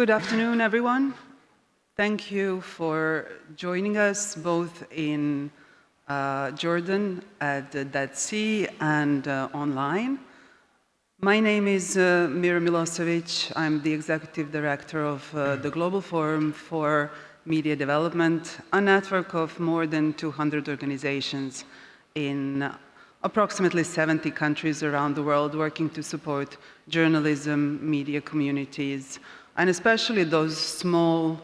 Good afternoon, everyone. Thank you for joining us both in Jordan at the Dead Sea and online. My name is Mira Milosevic. I'm the Executive Director of the Global Forum for Media Development, a network of more than 200 organizations in approximately 70 countries around the world working to support journalism, media communities, and especially those small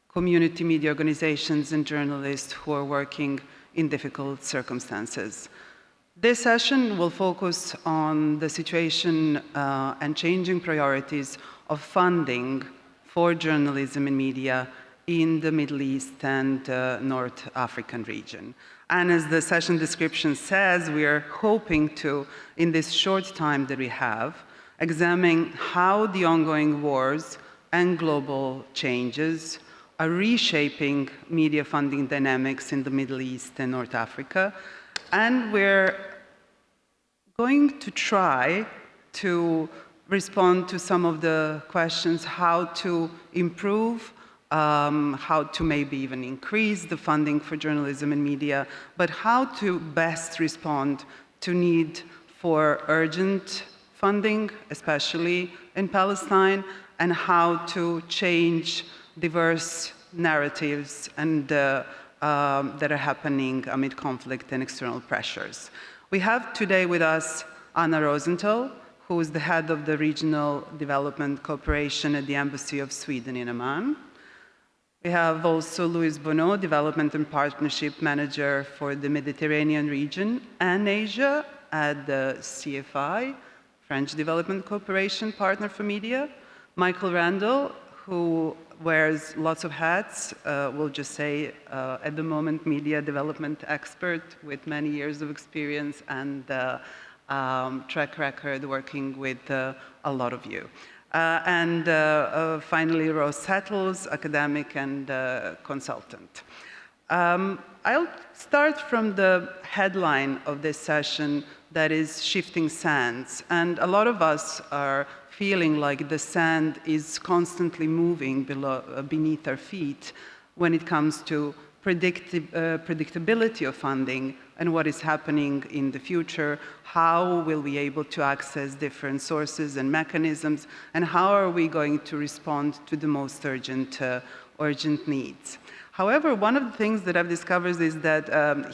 community media organizations and journalists who are working in difficult circumstances. This session will focus on the situation and changing priorities of funding for journalism and media in the Middle East and North African region. And as the session description says, we are hoping to, in this short time that we have, examine how the ongoing wars and global changes are reshaping media funding dynamics in the Middle East and North Africa. And we're going to try to respond to some of the questions, how to improve, how to maybe even increase the funding for journalism and media, but how to best respond to need for urgent funding, especially in Palestine, and how to change diverse narratives and that are happening amid conflict and external pressures. We have today with us Anna Rosenthal, who is the head of the Regional Development Cooperation at the Embassy of Sweden in Amman. We have also Louis Bonneau, Development and Partnership Manager for the Mediterranean region and Asia at the CFI, French Development Cooperation Partner for Media. Michael Randall, who wears lots of hats, we'll just say at the moment media development expert with many years of experience and track record working with a lot of you. And finally, Rose Settles, academic and consultant. I'll start from the headline of this session, that is shifting sands. And a lot of us are feeling like the sand is constantly moving beneath our feet when it comes to predictability of funding and what is happening in the future. How will we be able to access different sources and mechanisms, and how are we going to respond to the most urgent needs? However, one of the things that I've discovered is that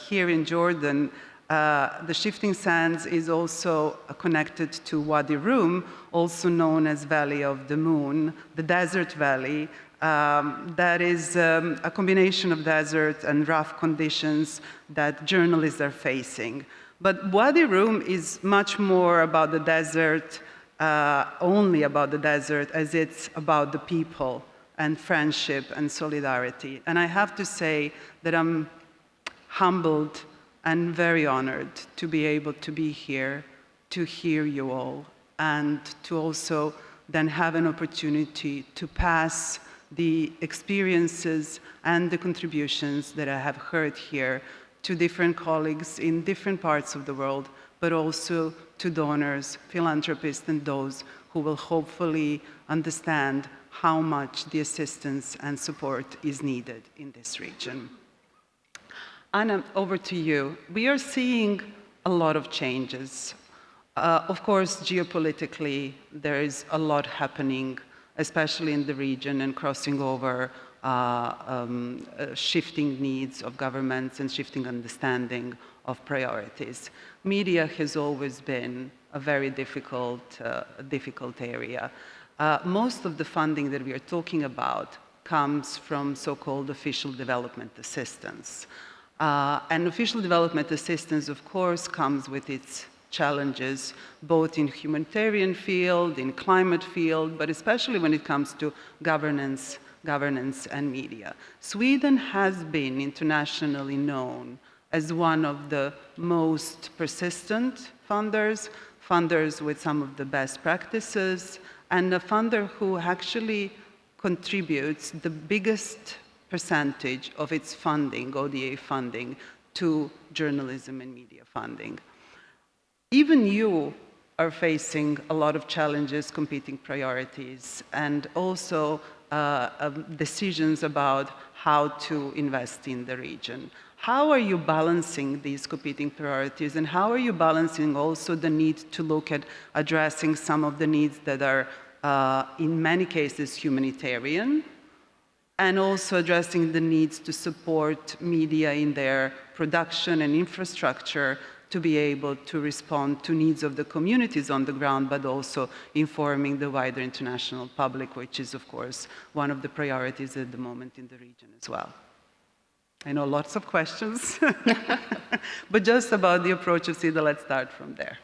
here in Jordan, the shifting sands is also connected to Wadi Rum, also known as Valley of the Moon, the desert valley. That is a combination of desert and rough conditions that journalists are facing. But Wadi Rum is much more about the desert, only about the desert, as it's about the people and friendship and solidarity. And I have to say that I'm humbled and very honored to be able to be here, to hear you all, and to also then have an opportunity to pass the experiences and the contributions that I have heard here to different colleagues in different parts of the world, but also to donors, philanthropists, and those who will hopefully understand how much the assistance and support is needed in this region. Anna, over to you. We are seeing a lot of changes. Of course, geopolitically, there is a lot happening, especially in the region, and crossing over shifting needs of governments and shifting understanding of priorities. Media has always been a very difficult area. Most of the funding that we are talking about comes from so-called official development assistance. And official development assistance, of course, comes with its challenges, both in humanitarian field, in climate field, but especially when it comes to governance and media. Sweden has been internationally known as one of the most persistent funders with some of the best practices, and a funder who actually contributes the biggest percentage of its funding, ODA funding, to journalism and media funding. Even you are facing a lot of challenges, competing priorities, and also decisions about how to invest in the region. How are you balancing these competing priorities, and how are you balancing also the need to look at addressing some of the needs that are, in many cases, humanitarian, and also addressing the needs to support media in their production and infrastructure to be able to respond to needs of the communities on the ground, but also informing the wider international public, which is, of course, one of the priorities at the moment in the region as well. I know lots of questions, but just about the approach of SIDA, let's start from there.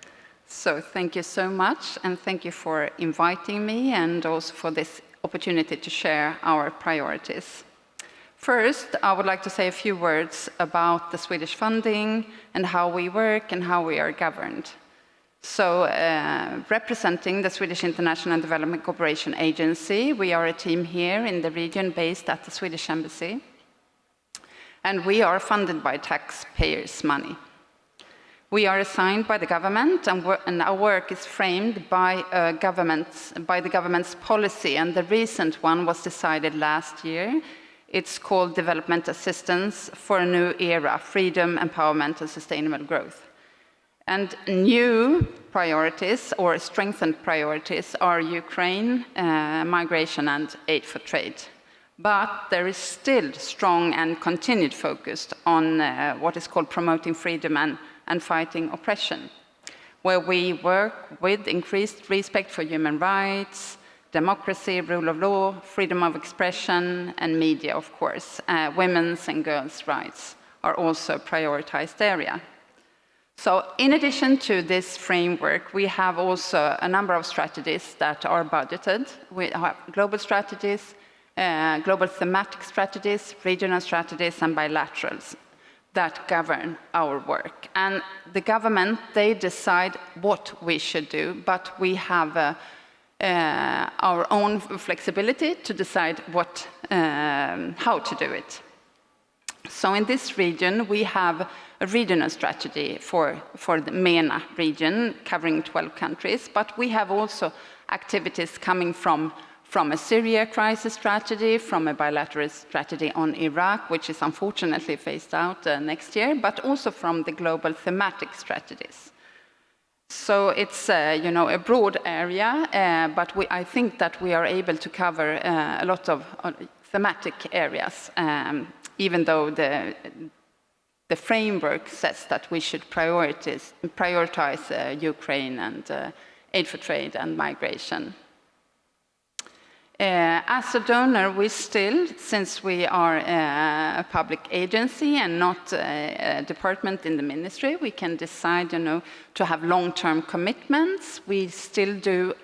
So thank you so much, and thank you for inviting me and also for this opportunity to share our priorities. First, I would like to say a few words about the Swedish funding and how we work and how we are governed. So, representing the Swedish International Development Cooperation Agency, we are a team here in the region based at the Swedish Embassy, and we are funded by taxpayers' money. We are assigned by the government, and our work is framed by the government's policy, and the recent one was decided last year. It's called Development Assistance for a New Era, Freedom, Empowerment and Sustainable Growth. And new priorities, or strengthened priorities, are Ukraine, migration and aid for trade. But there is still strong and continued focus on what is called promoting freedom and fighting oppression, where we work with increased respect for human rights, democracy, rule of law, freedom of expression, and media, of course. Women's and girls' rights are also a prioritized area. So in addition to this framework, we have also a number of strategies that are budgeted. We have global strategies, global thematic strategies, regional strategies, and bilaterals that govern our work. And the government, they decide what we should do, but we have our own flexibility to decide how to do it. So in this region, we have a regional strategy for the MENA region, covering 12 countries, but we have also activities coming from a Syria crisis strategy, from a bilateral strategy on Iraq, which is unfortunately phased out next year, but also from the global thematic strategies. So it's a broad area, but I think that we are able to cover a lot of thematic areas, even though the framework says that we should prioritize Ukraine and aid for trade and migration. As a donor, we still, since we are a public agency and not a department in the ministry, we can decide, to have long-term commitments. We still do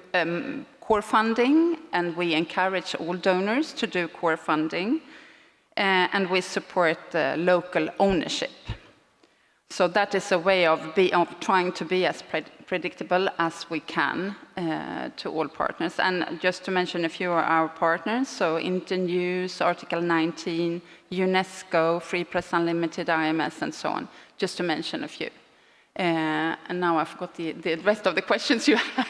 core funding, and we encourage all donors to do core funding, and we support local ownership. So that is a way of trying to be as predictable as we can to all partners. And just to mention a few of our partners, so Internews, Article 19, UNESCO, Free Press Unlimited, IMS, and so on, just to mention a few. And now I forgot the rest of the questions you had.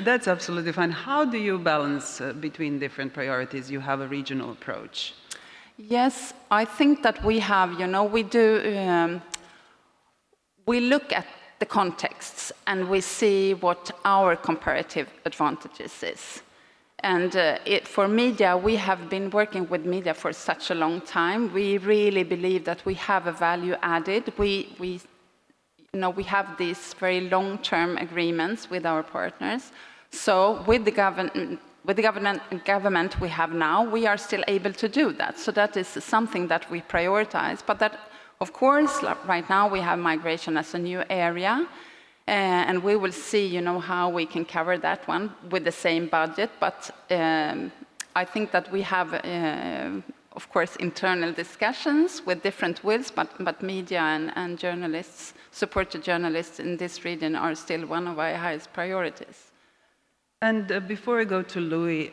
That's absolutely fine. How do you balance between different priorities? You have a regional approach. Yes, I think that we have, we look at the contexts and we see what our comparative advantages is. And for media, we have been working with media for such a long time. We really believe that we have a value added. We have these very long-term agreements with our partners. So with the government we have now, we are still able to do that. So that is something that we prioritize. But that, of course, right now we have migration as a new area. And we will see, how we can cover that one with the same budget. But I think that we have, of course, internal discussions with different wills, but media and journalists, supported journalists in this region are still one of our highest priorities. And before I go to Louis,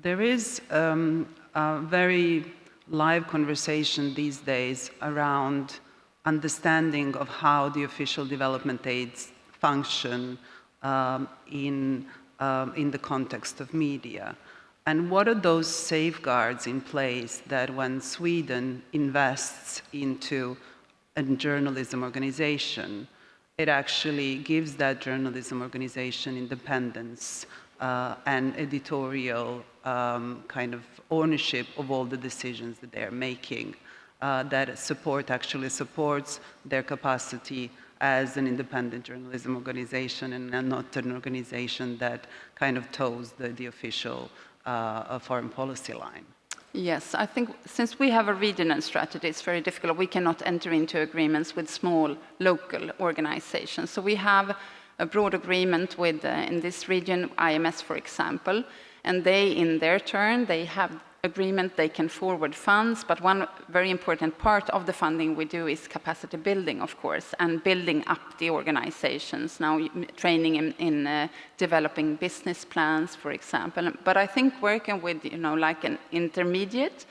there is a very live conversation these days around understanding of how the official development aid function in the context of media? And what are those safeguards in place that when Sweden invests into a journalism organization, it actually gives that journalism organization independence and editorial kind of ownership of all the decisions that they're making, that actually supports their capacity as an independent journalism organization and not an organization that kind of toes the official foreign policy line. Yes, I think since we have a regional strategy, it's very difficult. We cannot enter into agreements with small local organizations. So we have a broad agreement with, in this region, IMS, for example, and they, in their turn, they have agreement, they can forward funds, but one very important part of the funding we do is capacity building, of course, and building up the organizations, now training in developing business plans, for example. But I think working with, like an intermediate,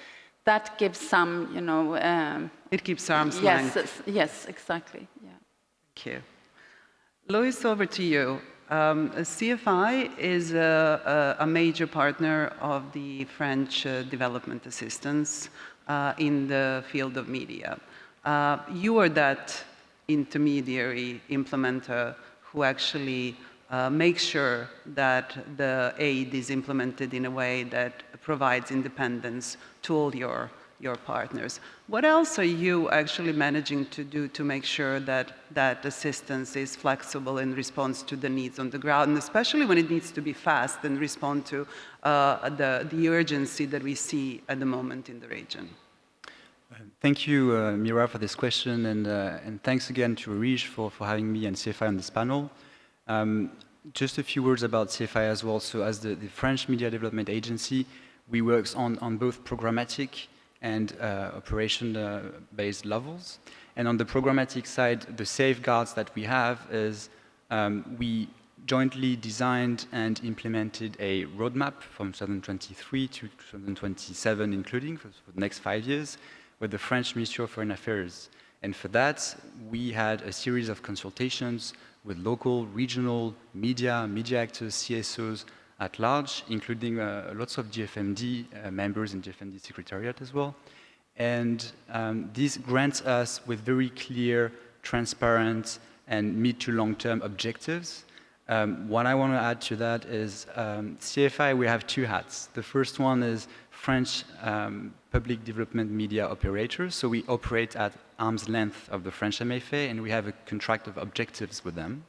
that gives some, it keeps arm's length. Yes, exactly. Yeah. Thank you. Lois, over to you. CFI is a major partner of the French development assistance in the field of media. You are that intermediary implementer who actually makes sure that the aid is implemented in a way that provides independence to all your partners. What else are you actually managing to do to make sure that that assistance is flexible in response to the needs on the ground, and especially when it needs to be fast and respond to the urgency that we see at the moment in the region? Thank you, Mira, for this question, and thanks again to ARIJ for having me and CFI on this panel. Just a few words about CFI as well. So as the French Media Development Agency, we work on both programmatic and operation-based levels. And on the programmatic side, the safeguards that we have is we jointly designed and implemented a roadmap from 2023 to 2027, including for the next 5 years, with the French Ministry of Foreign Affairs. And for that, we had a series of consultations with local, regional media actors, CSOs, at large, including lots of GFMD members and GFMD Secretariat as well. And this grants us with very clear, transparent, and mid to long-term objectives. What I want to add to that is CFI, we have two hats. The first one is French public development media operators. So we operate at arm's length of the French MFA, and we have a contract of objectives with them.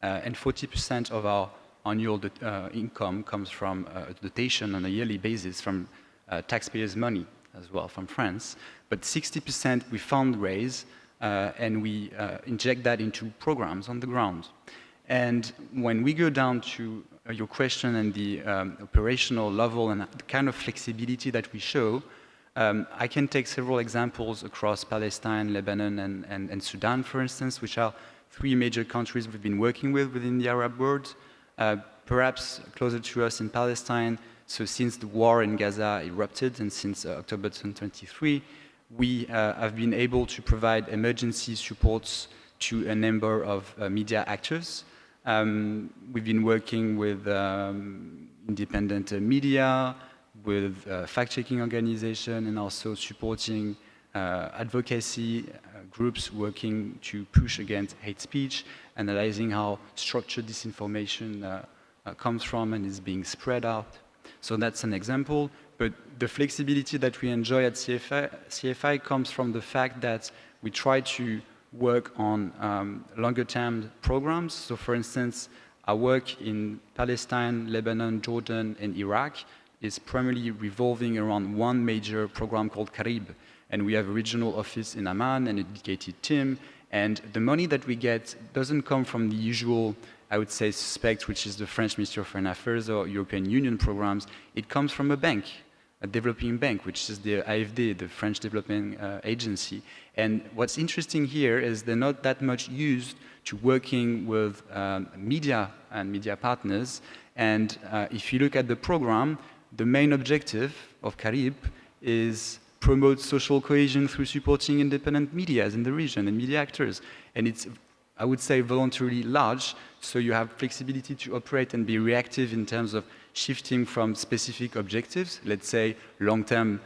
And 40% of our annual income comes from a dotation on a yearly basis from taxpayers' money as well from France. But 60% we fundraise and we inject that into programs on the ground. And when we go down to your question and the operational level and the kind of flexibility that we show, I can take several examples across Palestine, Lebanon, and Sudan, for instance, which are 3 major countries we've been working with within the Arab world. Perhaps closer to us in Palestine, so since the war in Gaza erupted and since October 2023, we have been able to provide emergency supports to a number of media actors. We've been working with independent media, with fact-checking organization, and also supporting advocacy groups working to push against hate speech, analyzing how structured disinformation comes from and is being spread out. So that's an example. But the flexibility that we enjoy at CFI comes from the fact that we try to work on longer-term programs. So for instance, our work in Palestine, Lebanon, Jordan, and Iraq is primarily revolving around one major program called ARIJ. And we have a regional office in Amman and a dedicated team. And the money that we get doesn't come from the usual, I would say, suspect, which is the French Ministry of Foreign Affairs or European Union programs. It comes from a bank, a developing bank, which is the AFD, the French Development Agency. And what's interesting here is they're not that much used to working with media and media partners. And if you look at the program, the main objective of ARIJ is promote social cohesion through supporting independent media in the region and media actors. And it's I would say, voluntarily large, so you have flexibility to operate and be reactive in terms of shifting from specific objectives, let's say long-term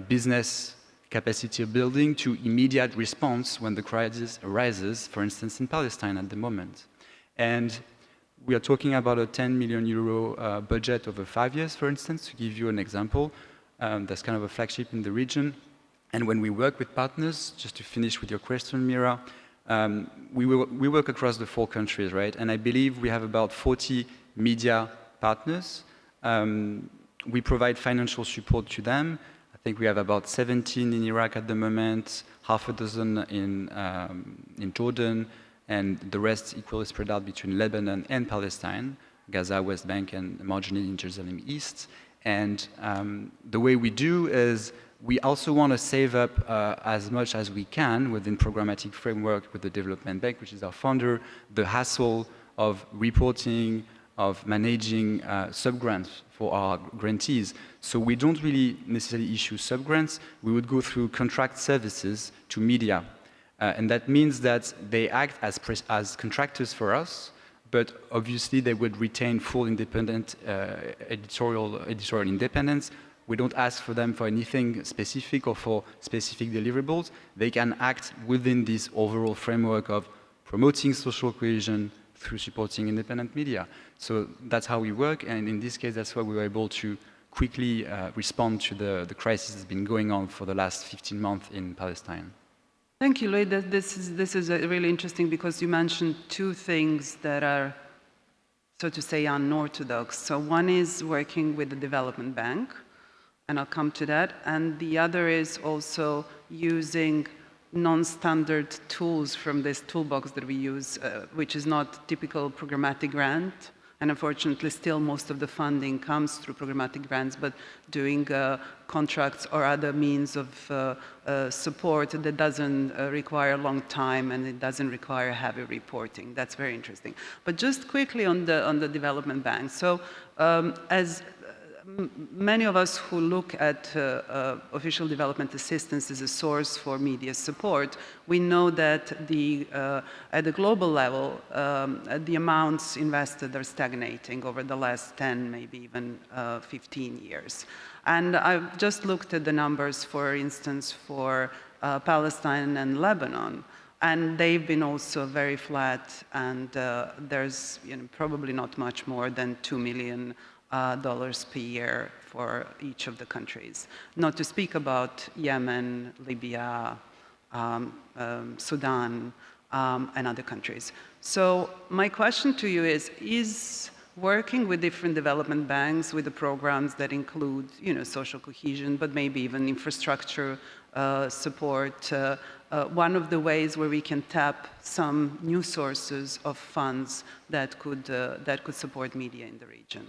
business capacity building, to immediate response when the crisis arises, for instance, in Palestine at the moment. And we are talking about a 10 million euro budget over 5 years, for instance, to give you an example. That's kind of a flagship in the region. And when we work with partners, just to finish with your question, Mira, we work across the 4 countries, right? And I believe we have about 40 media partners. We provide financial support to them. I think we have about 17 in Iraq at the moment, half a dozen in Jordan, and the rest equally spread out between Lebanon and Palestine, Gaza, West Bank, and marginally in Jerusalem East. And the way we do is we also want to save up as much as we can within programmatic framework with the Development Bank, which is our funder, the hassle of reporting, of managing sub-grants for our grantees. So we don't really necessarily issue sub-grants. We would go through contract services to media. And that means that they act as contractors for us, but obviously they would retain full independent editorial independence. We don't ask for them for anything specific or for specific deliverables. They can act within this overall framework of promoting social cohesion through supporting independent media. So that's how we work, and in this case, that's why we were able to quickly respond to the crisis that's been going on for the last 15 months in Palestine. Thank you, Louis. This is really interesting because you mentioned 2 things that are, so to say, unorthodox. So one is working with the Development Bank, and I'll come to that. And the other is also using non-standard tools from this toolbox that we use, which is not typical programmatic grant. And unfortunately, still most of the funding comes through programmatic grants, but doing contracts or other means of support that doesn't require a long time and it doesn't require heavy reporting. That's very interesting. But just quickly on the Development Bank. So as many of us who look at official development assistance as a source for media support, we know that at the global level, the amounts invested are stagnating over the last 10, maybe even 15 years. And I've just looked at the numbers, for instance, for Palestine and Lebanon. And they've been also very flat, and there's probably not much more than $2 million per year for each of the countries. Not to speak about Yemen, Libya, Sudan, and other countries. So my question to you is working with different development banks with the programs that include, social cohesion, but maybe even infrastructure support, one of the ways where we can tap some new sources of funds that could support media in the region.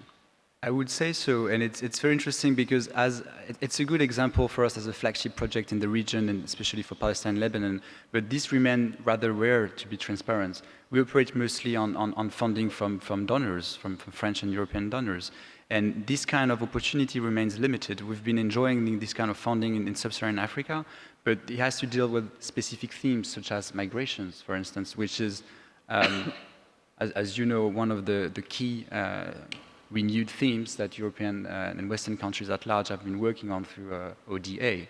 I would say so, and it's very interesting because it's a good example for us as a flagship project in the region, and especially for Palestine and Lebanon, but this remains rather rare, to be transparent. We operate mostly on funding from donors, from French and European donors, and this kind of opportunity remains limited. We've been enjoying this kind of funding in sub-Saharan Africa, but it has to deal with specific themes such as migrations, for instance, which is, as you know, one of the key renewed themes that European and Western countries at large have been working on through ODA.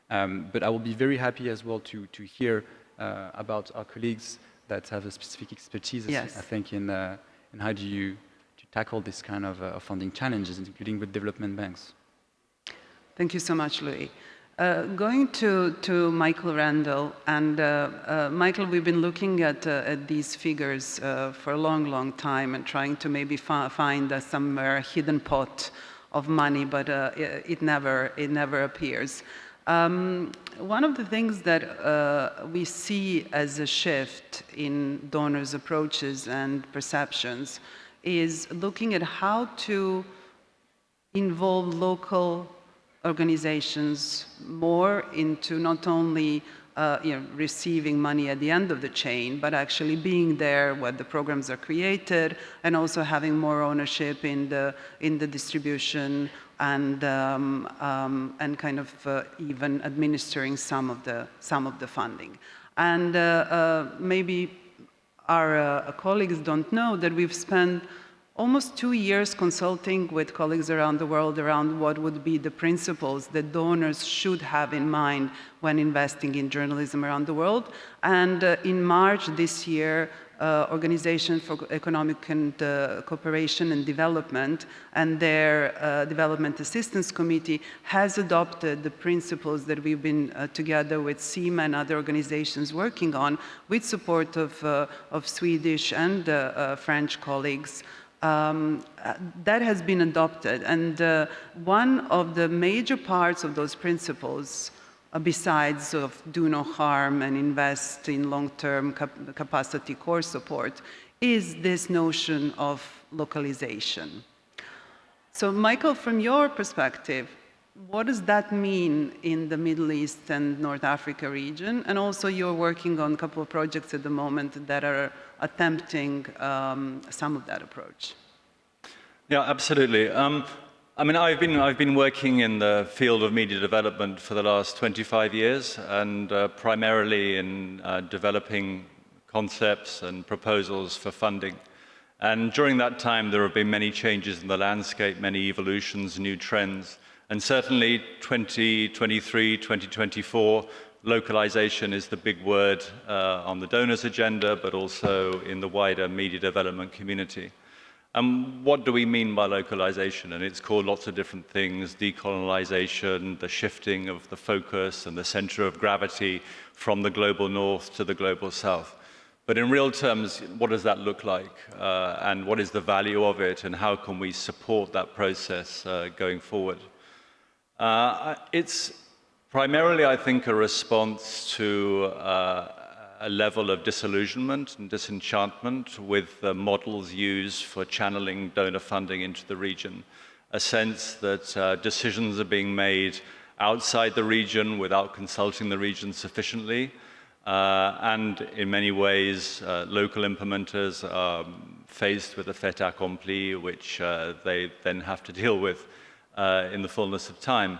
But I will be very happy as well to hear about our colleagues that have a specific expertise, yes, I think, in how do you tackle this kind of funding challenges, including with development banks. Thank you so much, Louis. Going to Michael Randall, and Michael, we've been looking at these figures for a long time and trying to maybe find somewhere a hidden pot of money, but it never appears. One of the things that we see as a shift in donors' approaches and perceptions is looking at how to involve local organizations more into not only receiving money at the end of the chain, but actually being there when the programs are created, and also having more ownership in the distribution and kind of even administering some of the funding. And maybe our colleagues don't know that we've spent almost 2 years consulting with colleagues around the world around what would be the principles that donors should have in mind when investing in journalism around the world. And in March this year, Organization for Economic and Cooperation and Development and their Development Assistance Committee has adopted the principles that we've been together with SEMA and other organizations working on with support of Swedish and French colleagues. That has been adopted, and one of the major parts of those principles, besides of do no harm and invest in long-term capacity core support, is this notion of localization. So Michael, from your perspective, what does that mean in the Middle East and North Africa region? And also you're working on a couple of projects at the moment that are attempting some of that approach. Yeah, absolutely. I mean, I've been working in the field of media development for the last 25 years, and primarily in developing concepts and proposals for funding. And during that time, there have been many changes in the landscape, many evolutions, new trends. And certainly 2023, 2024, localization is the big word on the donors' agenda, but also in the wider media development community. What do we mean by localization? And it's called lots of different things: decolonization, the shifting of the focus and the center of gravity from the global north to the global south. But in real terms, what does that look like? And what is the value of it? And how can we support that process going forward? It's primarily, I think, a response to a level of disillusionment and disenchantment with the models used for channeling donor funding into the region. A sense that decisions are being made outside the region without consulting the region sufficiently. And in many ways, local implementers are faced with a fait accompli, which they then have to deal with in the fullness of time.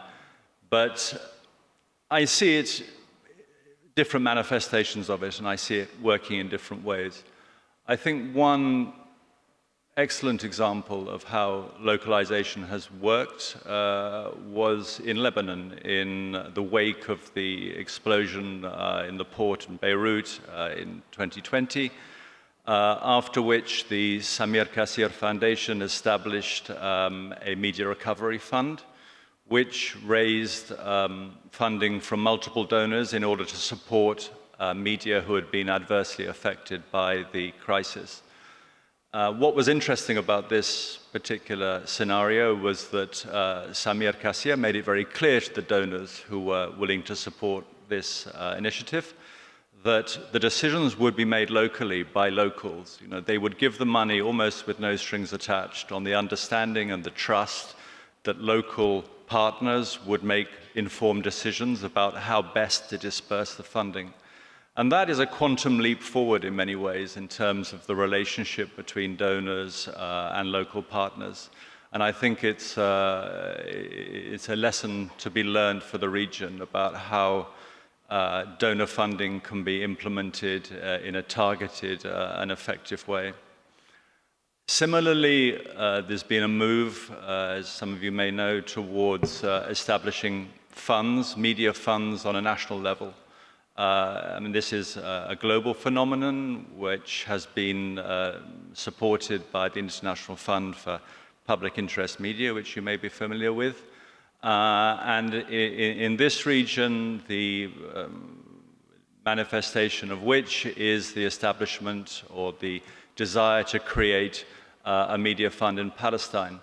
But I see it, different manifestations of it, and I see it working in different ways. I think one excellent example of how localization has worked was in Lebanon, in the wake of the explosion in the port in Beirut in 2020, after which the Samir Kassir Foundation established a media recovery fund, which raised funding from multiple donors in order to support media who had been adversely affected by the crisis. What was interesting about this particular scenario was that Samir Kassir made it very clear to the donors who were willing to support this initiative that the decisions would be made locally by locals. You know, they would give the money almost with no strings attached, on the understanding and the trust that local partners would make informed decisions about how best to disperse the funding. And that is a quantum leap forward in many ways in terms of the relationship between donors and local partners. And I think it's a lesson to be learned for the region about how donor funding can be implemented in a targeted and effective way. Similarly, there's been a move, as some of you may know, towards establishing funds, media funds on a national level. I mean, this is a global phenomenon which has been supported by the International Fund for Public Interest Media, which you may be familiar with. And in this region, the manifestation of which is the establishment or the desire to create a media fund in Palestine.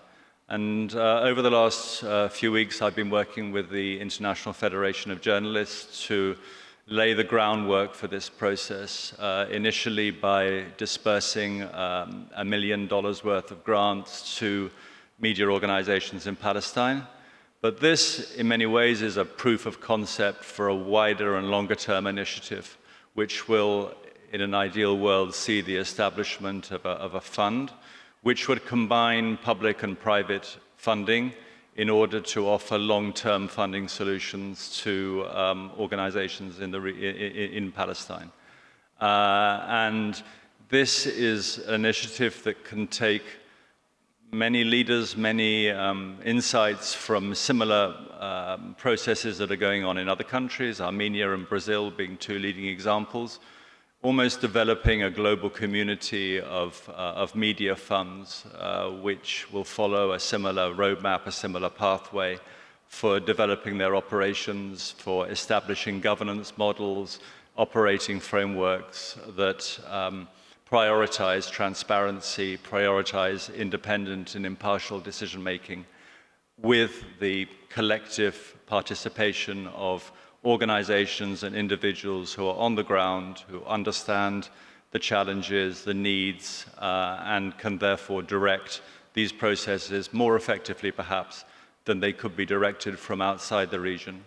And over the last few weeks, I've been working with the International Federation of Journalists to lay the groundwork for this process, initially by dispersing $1 million worth of grants to media organizations in Palestine. But this, in many ways, is a proof of concept for a wider and longer-term initiative, which will, in an ideal world, see the establishment of a fund which would combine public and private funding in order to offer long-term funding solutions to organizations in Palestine. And this is an initiative that can take many leaders, many insights from similar processes that are going on in other countries, Armenia and Brazil being two leading examples, almost developing a global community of media funds which will follow a similar roadmap, a similar pathway for developing their operations, for establishing governance models, operating frameworks that prioritize transparency, prioritize independent and impartial decision-making with the collective participation of organizations and individuals who are on the ground, who understand the challenges, the needs, and can therefore direct these processes more effectively, perhaps, than they could be directed from outside the region.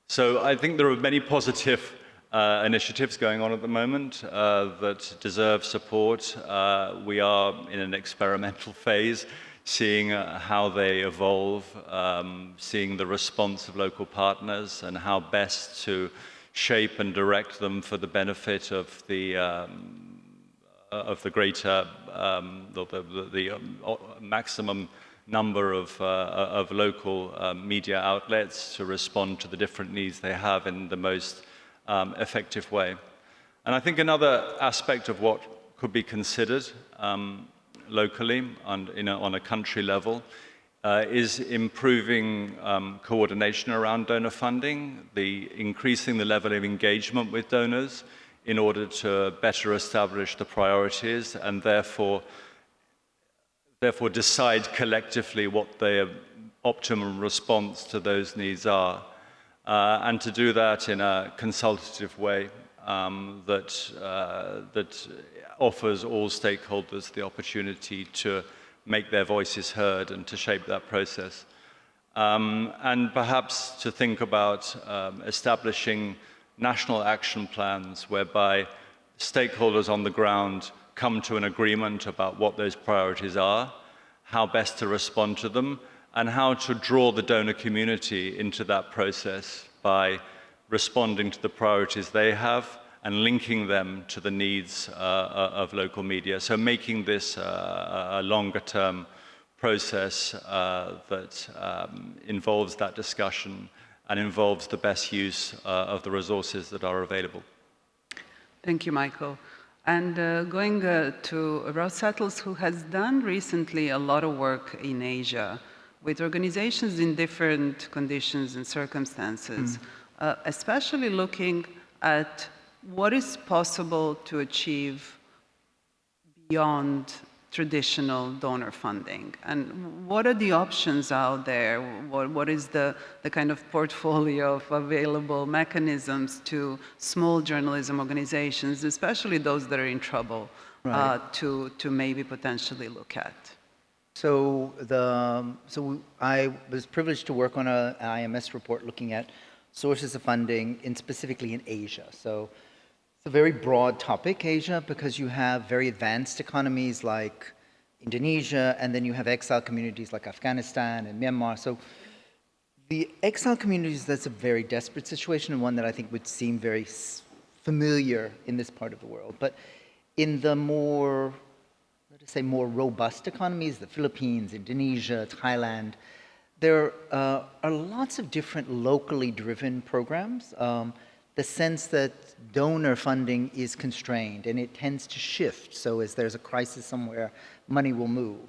So I think there are many positive initiatives going on at the moment that deserve support. We are in an experimental phase, seeing how they evolve, seeing the response of local partners and how best to shape and direct them for the benefit of the greater, the maximum number of local media outlets to respond to the different needs they have in the most effective way. And I think another aspect of what could be considered locally and on a country level is improving coordination around donor funding, increasing the level of engagement with donors in order to better establish the priorities and therefore decide collectively what the optimum response to those needs are. And to do that in a consultative way that offers all stakeholders the opportunity to make their voices heard and to shape that process. And perhaps to think about establishing national action plans whereby stakeholders on the ground come to an agreement about what those priorities are, how best to respond to them, and how to draw the donor community into that process by responding to the priorities they have and linking them to the needs of local media. So making this a longer-term process that involves that discussion and involves the best use of the resources that are available. Thank you, Michael. And going to Ross Settles, who has done recently a lot of work in Asia with organizations in different conditions and circumstances, especially looking at what is possible to achieve beyond traditional donor funding, and what are the options out there? What is the kind of portfolio of available mechanisms to small journalism organizations, especially those that are in trouble, to maybe potentially look at? So I was privileged to work on an IMS report looking at sources of funding, specifically in Asia. So it's a very broad topic, Asia, because you have very advanced economies like Indonesia, and then you have exile communities like Afghanistan and Myanmar. So the exile communities, that's a very desperate situation, and one that I think would seem very familiar in this part of the world. But in the more, let us say, more robust economies, the Philippines, Indonesia, Thailand, there are lots of different locally driven programs. The sense that donor funding is constrained and it tends to shift. So as there's a crisis somewhere, money will move.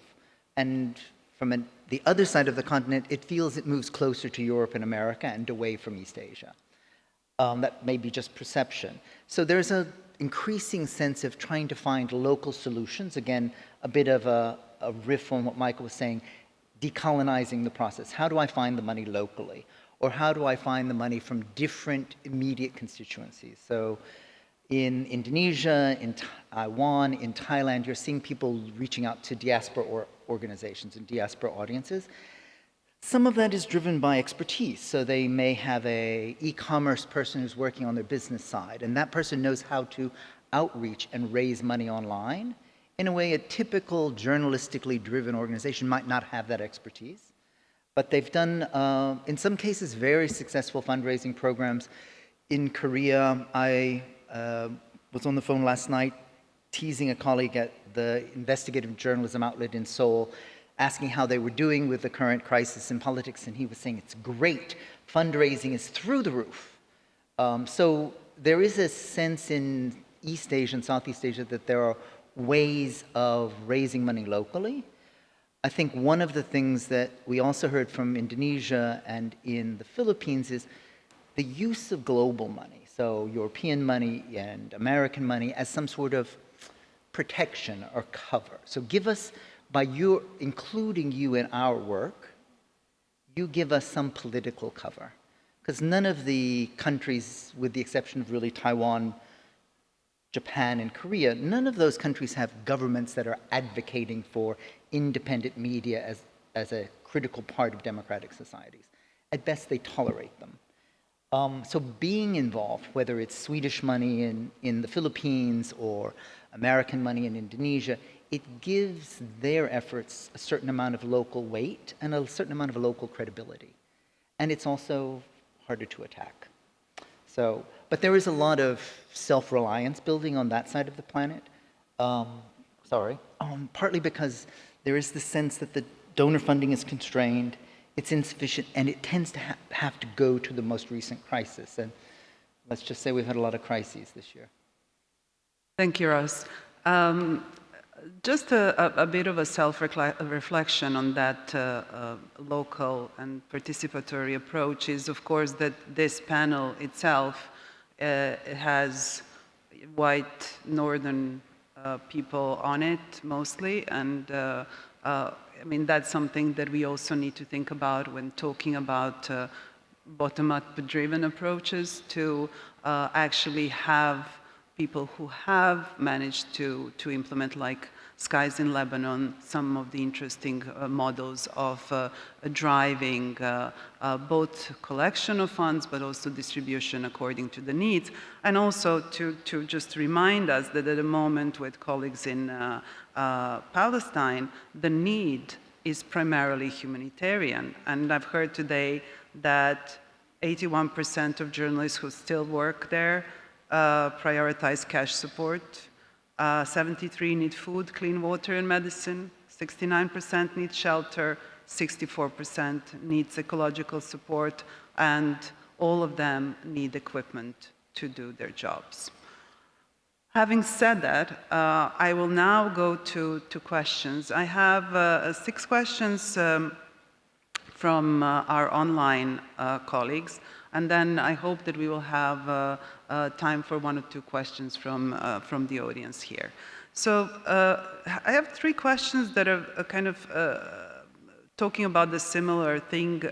And from the other side of the continent, it feels it moves closer to Europe and America and away from East Asia. That may be just perception. So there's an increasing sense of trying to find local solutions. Again, a bit of a riff on what Michael was saying, decolonizing the process. How do I find the money locally? Or how do I find the money from different immediate constituencies? So in Indonesia, in Taiwan, in Thailand, you're seeing people reaching out to diaspora organizations and diaspora audiences. Some of that is driven by expertise. So they may have an e-commerce person who's working on their business side, and that person knows how to outreach and raise money online. In a way, a typical journalistically driven organization might not have that expertise. But they've done, in some cases, very successful fundraising programs. In Korea, I was on the phone last night teasing a colleague at the investigative journalism outlet in Seoul, asking how they were doing with the current crisis in politics, and he was saying, it's great, fundraising is through the roof. So there is a sense in East Asia and Southeast Asia that there are ways of raising money locally. I think one of the things that we also heard from Indonesia and in the Philippines is the use of global money, so European money and American money, as some sort of protection or cover. So give us, by your including you in our work, you give us some political cover. Because none of the countries, with the exception of really Taiwan, Japan, and Korea, none of those countries have governments that are advocating for independent media as a critical part of democratic societies. At best, they tolerate them. So being involved, whether it's Swedish money in the Philippines or American money in Indonesia, it gives their efforts a certain amount of local weight and a certain amount of local credibility. And it's also harder to attack. So, but there is a lot of self-reliance building on that side of the planet. Partly because there is the sense that the donor funding is constrained, it's insufficient, and it tends to have to go to the most recent crisis. And let's just say we've had a lot of crises this year. Thank you, Ross. Just a bit of a self-reflection on that local and participatory approach is, of course, that this panel itself has white northern people on it mostly, and I mean, that's something that we also need to think about when talking about bottom-up driven approaches to actually have people who have managed to implement, like Skies in Lebanon, some of the interesting models of driving both collection of funds, but also distribution according to the needs. And also to just remind us that at the moment with colleagues in Palestine, the need is primarily humanitarian. And I've heard today that 81% of journalists who still work there prioritize cash support. 73 need food, clean water, and medicine. 69% need shelter. 64% needs ecological support. And all of them need equipment to do their jobs. Having said that, I will now go to questions. I have 6 questions from our online colleagues. And then I hope that we will have time for 1 or 2 questions from the audience here. So I have 3 questions that are kind of talking about the similar thing.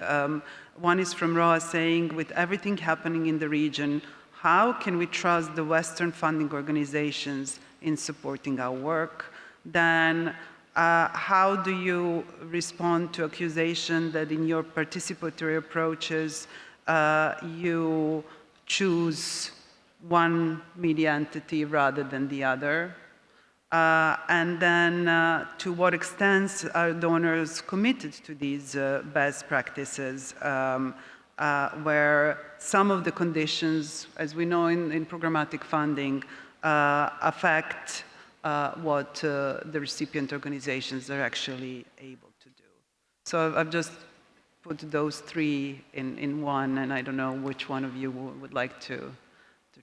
One is from Roa saying, with everything happening in the region, how can we trust the Western funding organizations in supporting our work? Then how do you respond to accusation that in your participatory approaches, you choose one media entity rather than the other? And then to what extent are donors committed to these best practices where some of the conditions, as we know in programmatic funding, affect what the recipient organizations are actually able to do. So I've just put those 3 in one, and I don't know which one of you would like to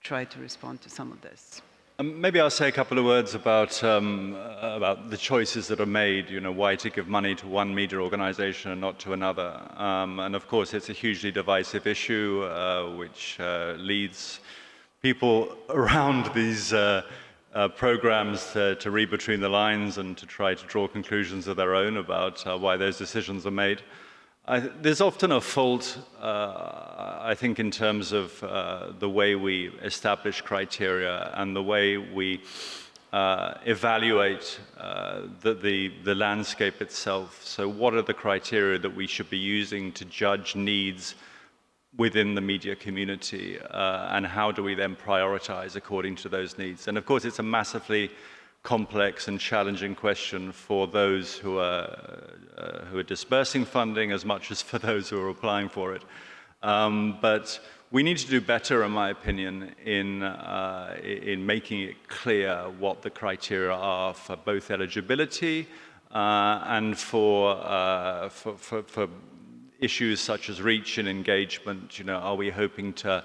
try to respond to some of this. Maybe I'll say a couple of words about the choices that are made, you know, why to give money to one media organization and not to another. And of course, it's a hugely divisive issue, which leads people around these programs to read between the lines and to try to draw conclusions of their own about why those decisions are made. There's often a fault, I think, in terms of the way we establish criteria and the way we evaluate the landscape itself. So what are the criteria that we should be using to judge needs within the media community, and how do we then prioritize according to those needs? And of course, it's a massively complex and challenging question for those who are dispersing funding as much as for those who are applying for it. But we need to do better, in my opinion, in making it clear what the criteria are for both eligibility and for issues such as reach and engagement. You know, are we hoping to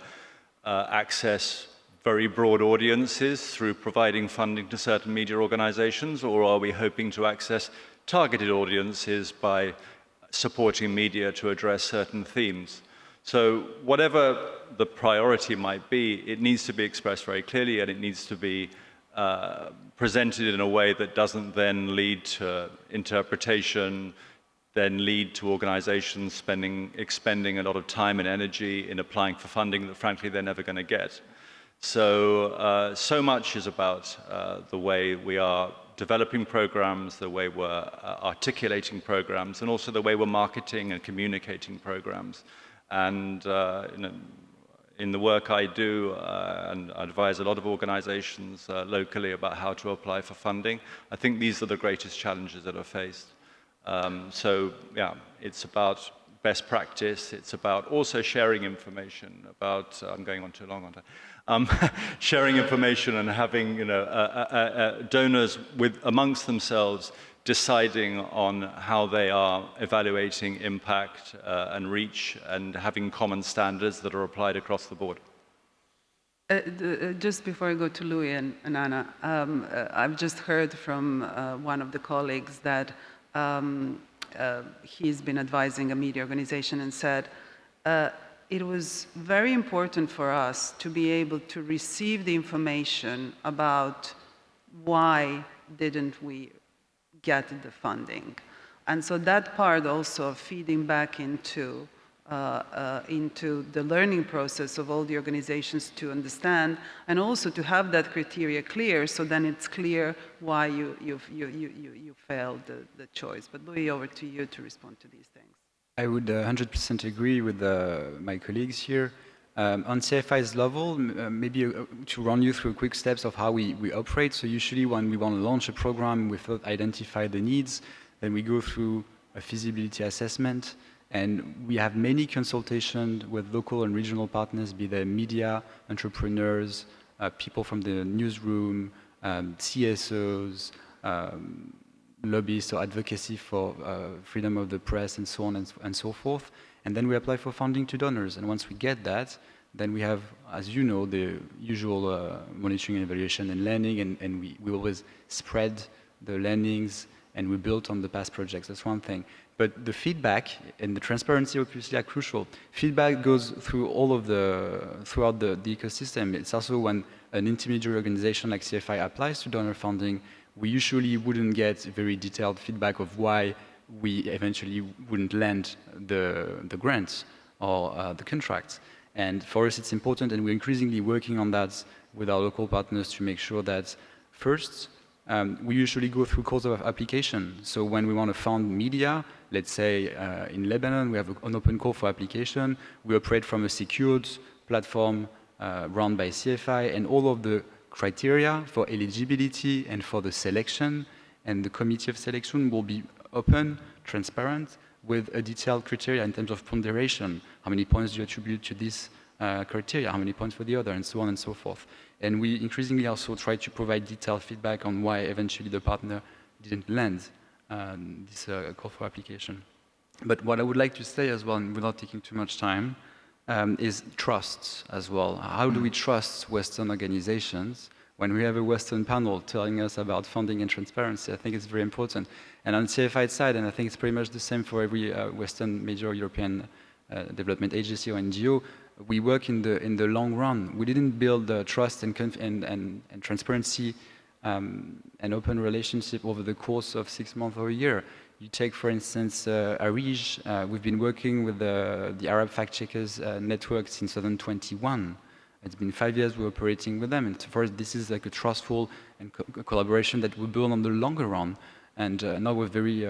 access very broad audiences through providing funding to certain media organizations, or are we hoping to access targeted audiences by supporting media to address certain themes? So whatever the priority might be, it needs to be expressed very clearly, and it needs to be presented in a way that doesn't then lead to interpretation, then lead to organizations expending a lot of time and energy in applying for funding that frankly they're never going to get. So, so much is about the way we are developing programs, the way we're articulating programs, and also the way we're marketing and communicating programs. And in the work I do, and I advise a lot of organizations locally about how to apply for funding, I think these are the greatest challenges that are faced. So, yeah, it's about best practice. It's about also sharing information about, I'm going on too long on that, sharing information and having, you know, donors amongst themselves deciding on how they are evaluating impact and reach, and having common standards that are applied across the board. Just before I go to Louis and Anna, I've just heard from one of the colleagues that he's been advising a media organization and said, it was very important for us to be able to receive the information about why didn't we get the funding. And so that part also of feeding back into the learning process of all the organizations to understand, and also to have that criteria clear, so then it's clear why you failed the choice. But Louis, over to you to respond to these things. I would 100% agree with my colleagues here. On CFI's level, maybe to run you through quick steps of how we operate. So usually when we want to launch a program, we first identify the needs, then we go through a feasibility assessment, and we have many consultations with local and regional partners, be they media, entrepreneurs, people from the newsroom, CSOs, lobbyists or advocacy for freedom of the press, and so on and so forth. And then we apply for funding to donors. And once we get that, then we have, as you know, the usual monitoring and evaluation and learning, and we always spread the learnings, and we build on the past projects. That's one thing. But the feedback and the transparency obviously are crucial. Feedback goes through throughout the ecosystem. It's also when an intermediary organization like CFI applies to donor funding, we usually wouldn't get very detailed feedback of why we eventually wouldn't land the grants or the contracts. And for us, it's important, and we're increasingly working on that with our local partners to make sure that first, we usually go through calls of application. So when we want to fund media, let's say in Lebanon, we have an open call for application. We operate from a secured platform run by CFI, and all of the criteria for eligibility and for the selection and the committee of selection will be open, transparent, with a detailed criteria in terms of ponderation. How many points do you attribute to this criteria? How many points for the other? And so on and so forth. And we increasingly also try to provide detailed feedback on why eventually the partner didn't land this call for application. But what I would like to say as well, and without taking too much time, is trust as well. How do we trust Western organizations when we have a Western panel telling us about funding and transparency? I think it's very important. And on CFI's side, and I think it's pretty much the same for every Western major European development agency or NGO, we work in the long run. We didn't build trust and transparency and open relationship over the course of 6 months or a year. You take, for instance, ARIJ. We've been working with the Arab Fact Checkers Network since 2021. It's been 5 years we're operating with them. And for us, this is like a trustful and collaboration that we build on the longer run. And now we're very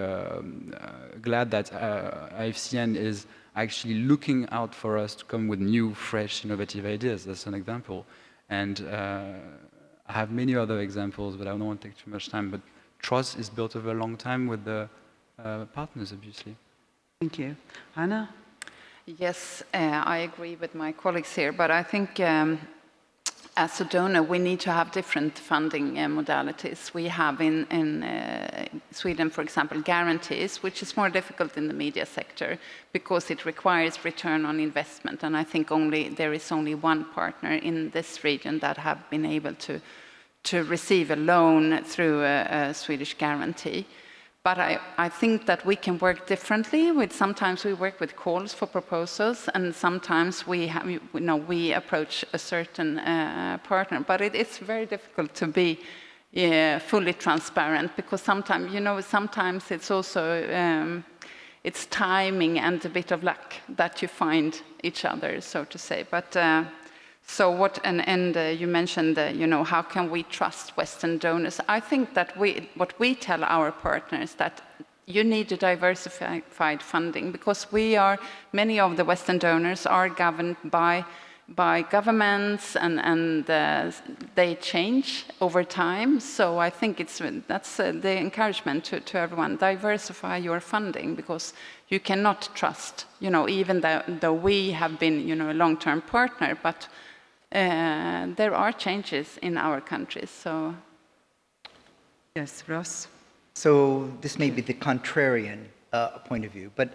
glad that IFCN is actually looking out for us to come with new, fresh, innovative ideas. That's an example. And I have many other examples, but I don't want to take too much time. But trust is built over a long time with the partners, obviously. Thank you. Anna? Yes, I agree with my colleagues here, but I think as a donor, we need to have different funding modalities. We have in Sweden, for example, guarantees, which is more difficult in the media sector because it requires return on investment. And I think there is only one partner in this region that have been able to receive a loan through a Swedish guarantee. But I think that we can work differently. Sometimes we work with calls for proposals, and sometimes we approach a certain partner. But it's very difficult to be fully transparent because sometimes it's also it's timing and a bit of luck that you find each other, so to say. But you mentioned, how can we trust Western donors? I think that what we tell our partners that you need a diversified funding because many of the Western donors are governed by governments and they change over time. So I think that's the encouragement to everyone. Diversify your funding because you cannot trust, even though we have been, a long-term partner, but there are changes in our countries, so. Yes, Ross? So this may be the contrarian point of view, but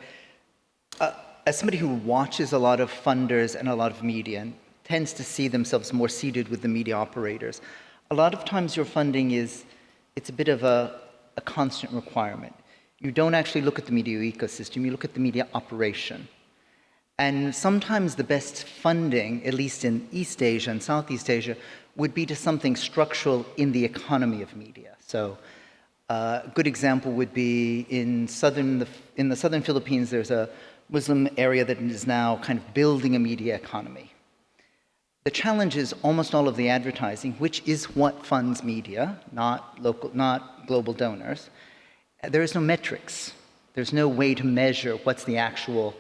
as somebody who watches a lot of funders and a lot of media and tends to see themselves more seated with the media operators, a lot of times your funding it's a bit of a constant requirement. You don't actually look at the media ecosystem, you look at the media operation. And sometimes the best funding, at least in East Asia and Southeast Asia, would be to something structural in the economy of media. So a good example would be in the southern Philippines, there's a Muslim area that is now kind of building a media economy. The challenge is almost all of the advertising, which is what funds media, not global donors. There is no metrics. There's no way to measure what's the actual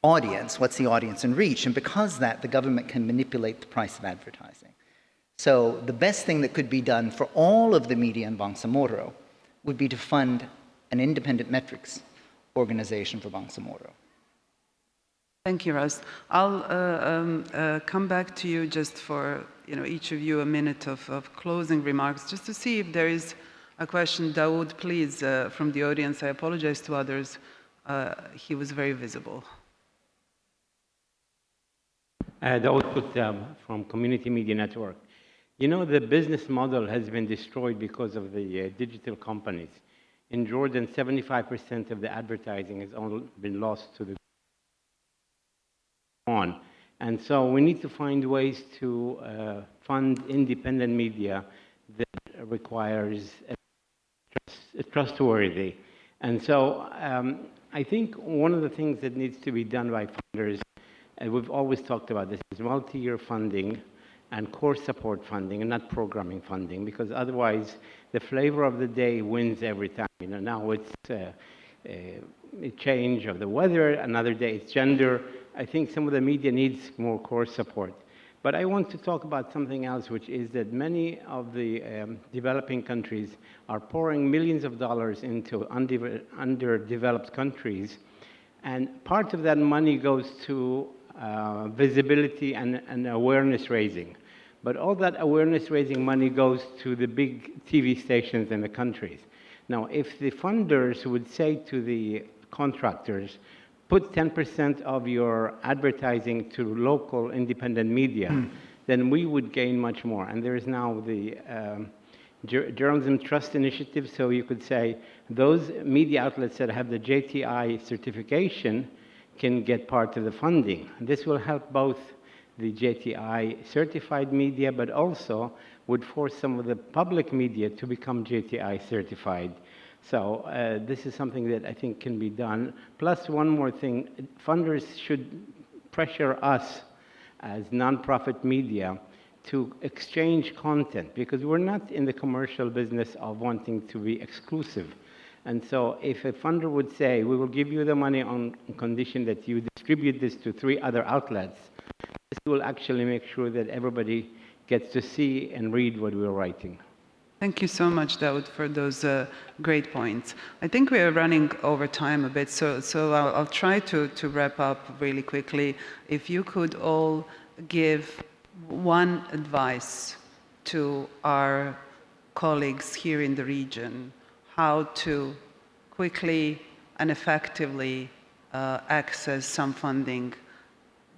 audience, what's the audience and reach, and because of that, the government can manipulate the price of advertising. So the best thing that could be done for all of the media in Bangsamoro would be to fund an independent metrics organization for Bangsamoro. Thank you, Ross. I'll come back to you just for each of you a minute of closing remarks, just to see if there is a question. Dawood, please, from the audience. I apologize to others. He was very visible. The output from Community Media Network. The business model has been destroyed because of the digital companies. In Jordan, 75% of the advertising has only been lost to the on. And so we need to find ways to fund independent media that requires trustworthy. And so I think one of the things that needs to be done by funders, and we've always talked about this, is multi-year funding and core support funding and not programming funding, because otherwise the flavor of the day wins every time. Now it's a change of the weather, another day it's gender. I think some of the media needs more core support. But I want to talk about something else, which is that many of the developing countries are pouring millions of dollars into underdeveloped countries, and part of that money goes to visibility and awareness raising. But all that awareness raising money goes to the big TV stations in the countries. Now, if the funders would say to the contractors, put 10% of your advertising to local independent media, then we would gain much more. And there is now the Journalism Trust Initiative, so you could say those media outlets that have the JTI certification can get part of the funding. This will help both the JTI certified media, but also would force some of the public media to become JTI certified. So this is something that I think can be done. Plus, one more thing, funders should pressure us as nonprofit media to exchange content, because we're not in the commercial business of wanting to be exclusive. And so if a funder would say, we will give you the money on condition that you distribute this to 3 other outlets, this will actually make sure that everybody gets to see and read what we're writing. Thank you so much, Daoud, for those great points. I think we are running over time a bit, so I'll try to wrap up really quickly. If you could all give one advice to our colleagues here in the region, how to quickly and effectively access some funding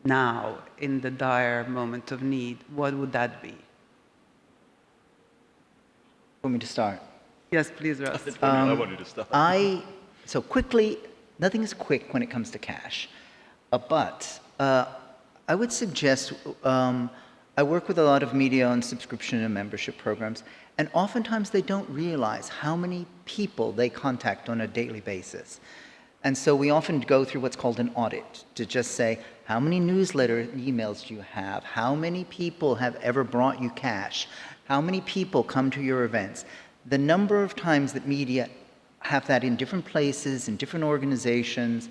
now in the dire moment of need, what would that be? Want me to start? Yes, please, Russ. I want you to start. So quickly, nothing is quick when it comes to cash. But I would suggest, I work with a lot of media on subscription and membership programs, and oftentimes they don't realize how many people they contact on a daily basis. And so we often go through what's called an audit to just say, how many newsletter emails do you have? How many people have ever brought you cash? How many people come to your events? The number of times that media have that in different places, in different organizations,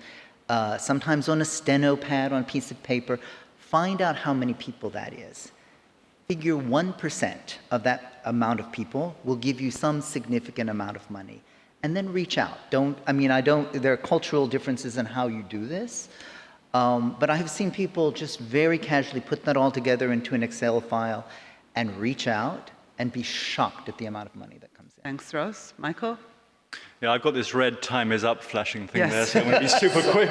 sometimes on a steno pad on a piece of paper, find out how many people that is. Figure 1% of that amount of people will give you some significant amount of money. And then reach out. There are cultural differences in how you do this, but I have seen people just very casually put that all together into an Excel file and reach out and be shocked at the amount of money that comes in. Thanks, Ross. Michael? Yeah, I've got this red time is up flashing thing there, Yes. so I'm going to be super quick.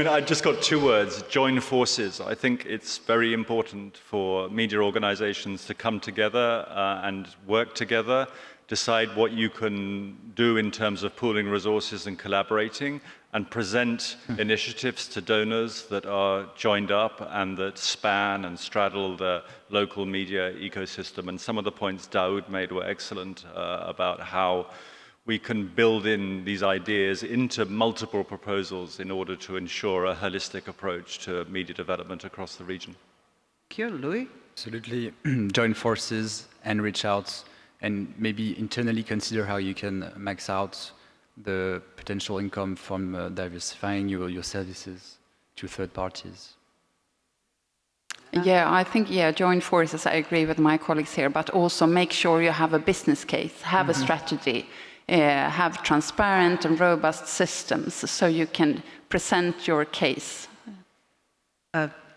I just got 2 words, join forces. I think it's very important for media organizations to come together and work together, decide what you can do in terms of pooling resources and collaborating, and present initiatives to donors that are joined up and that span and straddle the local media ecosystem. And some of the points Daoud made were excellent about how we can build in these ideas into multiple proposals in order to ensure a holistic approach to media development across the region. Thank you. Louis? Absolutely. Join forces and reach out, and maybe internally consider how you can max out the potential income from diversifying your services to third parties. Yeah, I think, join forces, I agree with my colleagues here, but also make sure you have a business case, have a strategy, have transparent and robust systems so you can present your case.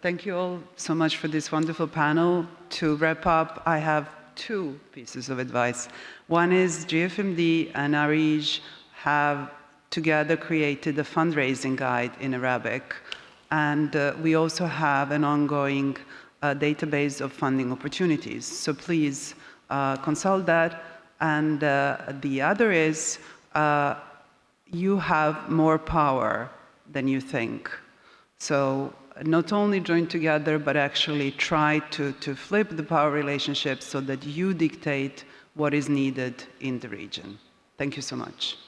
Thank you all so much for this wonderful panel. To wrap up, I have 2 pieces of advice. One is GFMD and ARIJ have together created a fundraising guide in Arabic, and we also have an ongoing database of funding opportunities. So please consult that. And the other is you have more power than you think. So not only join together, but actually try to flip the power relationship so that you dictate what is needed in the region. Thank you so much.